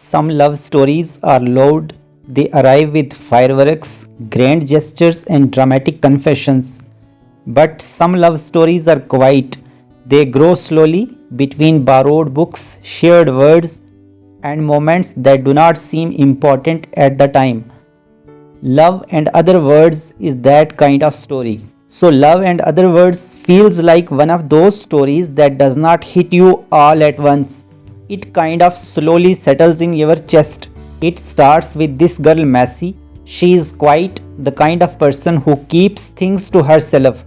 Some love stories are loud, they arrive with fireworks, grand gestures, and dramatic confessions. But some love stories are quiet, they grow slowly between borrowed books, shared words, and moments that do not seem important at the time. Love and Other Words is that kind of story. So, Love and Other Words feels like one of those stories that does not hit you all at once. It kind of slowly settles in your chest. It starts with this girl Massey. She is quite the kind of person who keeps things to herself,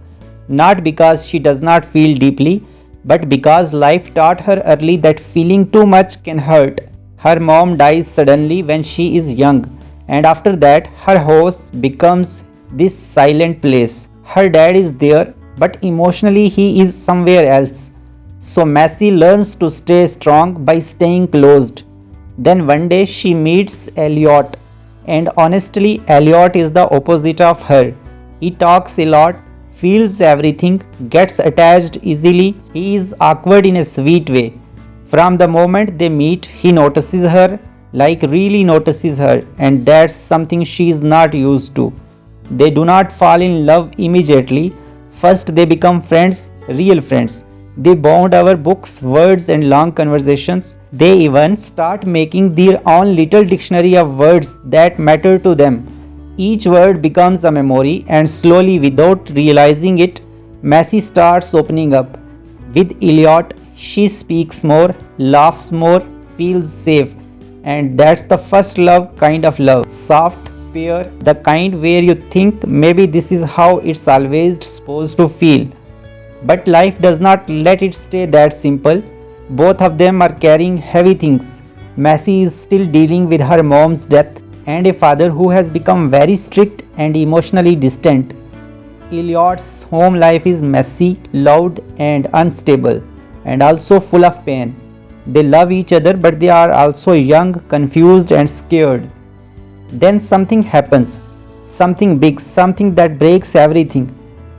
not because she does not feel deeply, but because life taught her early that feeling too much can hurt. Her mom dies suddenly when she is young, and after that, her house becomes this silent place. Her dad is there, but emotionally he is somewhere else. So Massey learns to stay strong by staying closed. Then one day she meets Elliot, and honestly, Elliot is the opposite of her. He talks a lot, feels everything, gets attached easily. He is awkward in a sweet way. From the moment they meet, he notices her, like really notices her, and that's something she is not used to. They do not fall in love immediately. First, they become friends, real friends. They bond over books, words, and long conversations. They even start making their own little dictionary of words that matter to them. Each word becomes a memory, and slowly, without realizing it, Massey starts opening up. With Elliot, she speaks more, laughs more, feels safe, and that's the first love kind of love. Soft, pure, the kind where you think maybe this is how it's always supposed to feel. But life does not let it stay that simple. Both of them are carrying heavy things. Massey is still dealing with her mom's death and a father who has become very strict and emotionally distant. Elliot's home life is messy, loud, and unstable, and also full of pain. They love each other, but they are also young, confused, and scared. Then something happens, something big, something that breaks everything.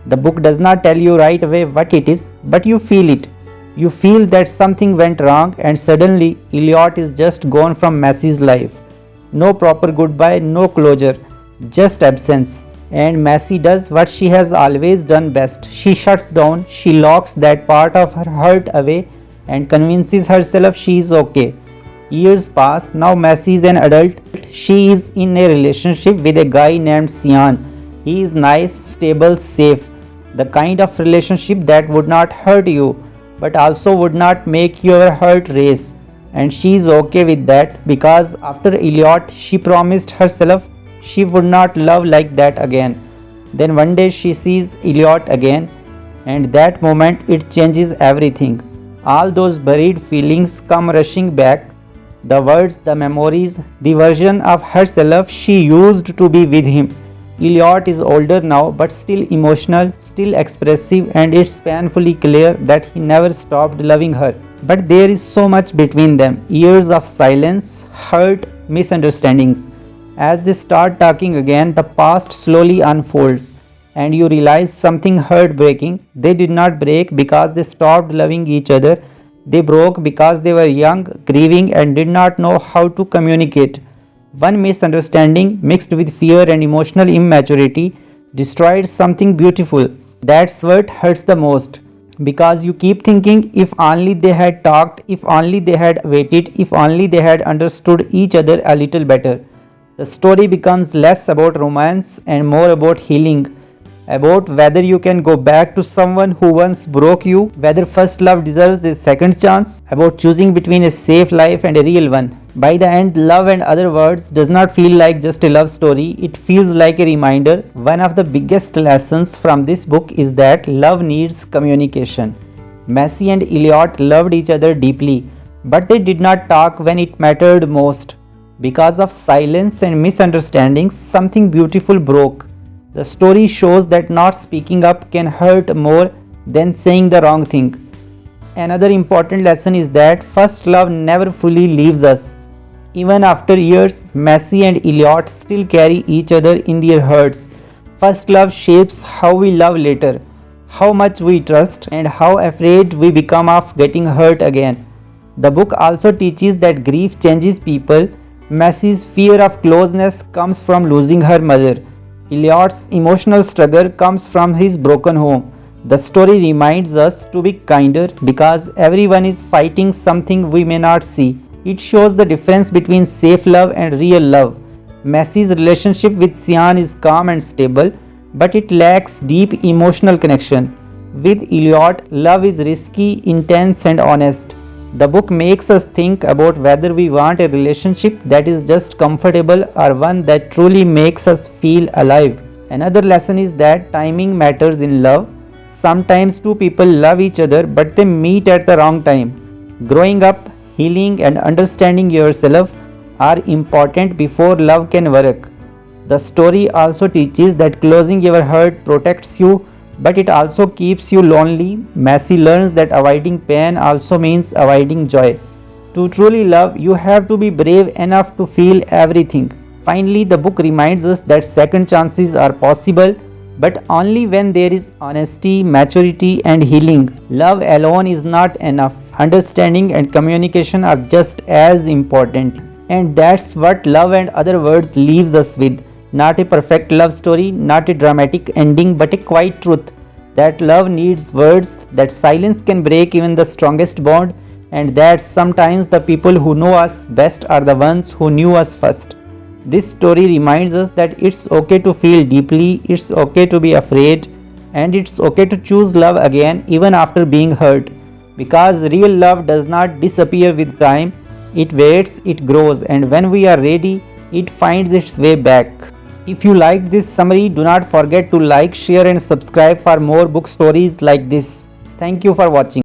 The book does not tell you right away what it is, but you feel it. You feel that something went wrong, and suddenly Elliot is just gone from Massey's life. No proper goodbye, no closure, just absence. And Massey does what she has always done best. She shuts down, she locks that part of her heart away, and convinces herself she is okay. Years pass, now Massey is an adult. She is in a relationship with a guy named Sian. He is nice, stable, safe. The kind of relationship that would not hurt you, but also would not make your heart race. And she is okay with that because after Elliot, she promised herself she would not love like that again. Then one day she sees Elliot again, and that moment it changes everything. All those buried feelings come rushing back. The words, the memories, the version of herself she used to be with him. Elliot is older now, but still emotional, still expressive, and it's painfully clear that he never stopped loving her. But there is so much between them, years of silence, hurt, misunderstandings. As they start talking again, the past slowly unfolds, and you realize something heartbreaking. They did not break because they stopped loving each other. They broke because they were young, grieving, and did not know how to communicate. One misunderstanding, mixed with fear and emotional immaturity, destroyed something beautiful. That's what hurts the most. Because you keep thinking, if only they had talked, if only they had waited, if only they had understood each other a little better. The story becomes less about romance and more about healing, about whether you can go back to someone who once broke you, whether first love deserves a second chance, about choosing between a safe life and a real one. By the end, Love and Other Words does not feel like just a love story, it feels like a reminder. One of the biggest lessons from this book is that love needs communication. Massey and Elliot loved each other deeply, but they did not talk when it mattered most. Because of silence and misunderstandings, something beautiful broke. The story shows that not speaking up can hurt more than saying the wrong thing. Another important lesson is that first love never fully leaves us. Even after years, Massey and Elliot still carry each other in their hearts. First love shapes how we love later, how much we trust, and how afraid we become of getting hurt again. The book also teaches that grief changes people. Massie's fear of closeness comes from losing her mother. Elliot's emotional struggle comes from his broken home. The story reminds us to be kinder because everyone is fighting something we may not see. It shows the difference between safe love and real love. Massie's relationship with Sian is calm and stable, but it lacks deep emotional connection. With Elliot, love is risky, intense, and honest. The book makes us think about whether we want a relationship that is just comfortable or one that truly makes us feel alive. Another lesson is that timing matters in love. Sometimes two people love each other but they meet at the wrong time. Growing up, healing, and understanding yourself are important before love can work. The story also teaches that closing your heart protects you, but it also keeps you lonely. Massie learns that avoiding pain also means avoiding joy. To truly love, you have to be brave enough to feel everything. Finally, the book reminds us that second chances are possible, but only when there is honesty, maturity, and healing. Love alone is not enough. Understanding and communication are just as important. And that's what Love and Other Words leaves us with. Not a perfect love story, not a dramatic ending, but a quiet truth that love needs words, that silence can break even the strongest bond, and that sometimes the people who know us best are the ones who knew us first. This story reminds us that it's okay to feel deeply, it's okay to be afraid, and it's okay to choose love again even after being hurt. Because real love does not disappear with time, it waits, it grows, and when we are ready, it finds its way back. If you liked this summary, do not forget to like, share, and subscribe for more book stories like this. Thank you for watching.